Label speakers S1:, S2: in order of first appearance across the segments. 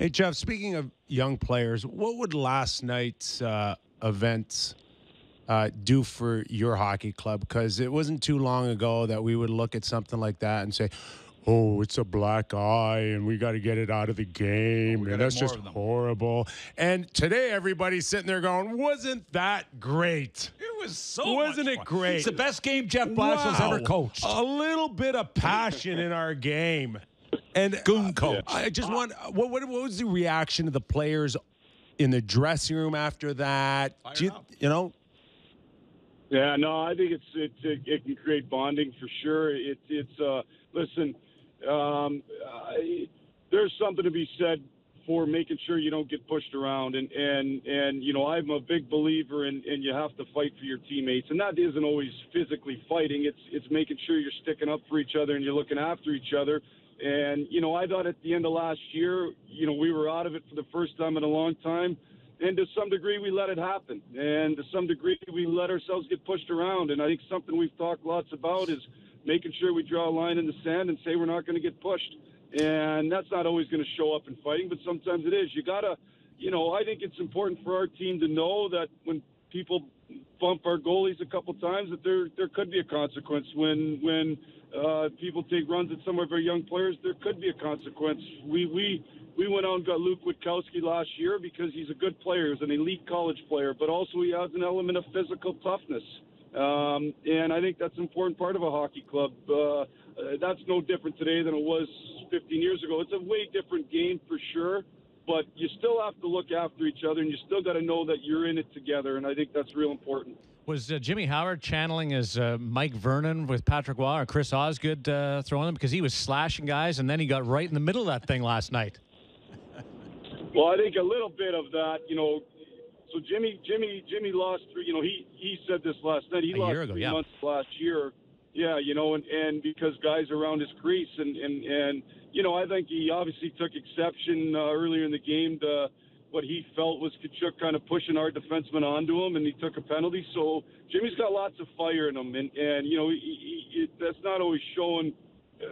S1: Hey, Jeff, speaking of young players, what would last night's events do for your hockey club? Because it wasn't too long ago that we would look at something like that and say, oh, it's a black eye and we got to get it out of the game.
S2: we
S1: And
S2: gotta
S1: that's
S2: have more
S1: just
S2: of them.
S1: horrible. And today, everybody's sitting there going, wasn't that great?
S2: It was so
S1: Wasn't
S2: much
S1: it
S2: fun.
S1: great?
S2: It's the best game Jeff Blashill's ever coached.
S1: A little bit of passion in our game. And
S2: Goon coach.
S1: I just want what was the reaction of the players in the dressing room after that? You know?
S3: Yeah, no, I think it can create bonding for sure. Listen, there's something to be said for making sure you don't get pushed around, and I'm a big believer in you have to fight for your teammates, and that isn't always physically fighting. It's making sure you're sticking up for each other and you're looking after each other. And I thought at the end of last year, we were out of it for the first time in a long time. And to some degree, we let it happen. And to some degree, we let ourselves get pushed around. And I think something we've talked lots about is making sure we draw a line in the sand and say we're not going to get pushed. And that's not always going to show up in fighting, but sometimes it is. You got to, I think it's important for our team to know that when people bump our goalies a couple times, that there could be a consequence. When people take runs at some of our young players, there could be a consequence. We went out and got Luke Witkowski last year because he's a good player. He's an elite college player, but also he has an element of physical toughness. And I think that's an important part of a hockey club. That's no different today than it was 15 years ago. It's a way different game for sure, but you still have to look after each other, and you still got to know that you're in it together, and I think that's real important.
S4: Was Jimmy Howard channeling his Mike Vernon with Patrick Waugh or Chris Osgood throwing them? Because he was slashing guys, and then he got right in the middle of that thing last night.
S3: Well, I think a little bit of that, So Jimmy lost three. He said this last night. He lost 3 months last year. Yeah, and because guys around his crease, and I think he obviously took exception earlier in the game to what he felt was Kachuk kind of pushing our defenseman onto him, and he took a penalty. So Jimmy's got lots of fire in him, and that's not always shown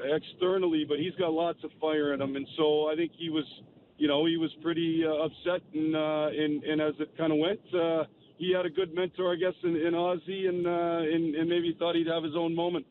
S3: externally, but he's got lots of fire in him, and so I think he was pretty upset, and as it kind of went, he had a good mentor, I guess, in Ozzy, and maybe thought he'd have his own moment.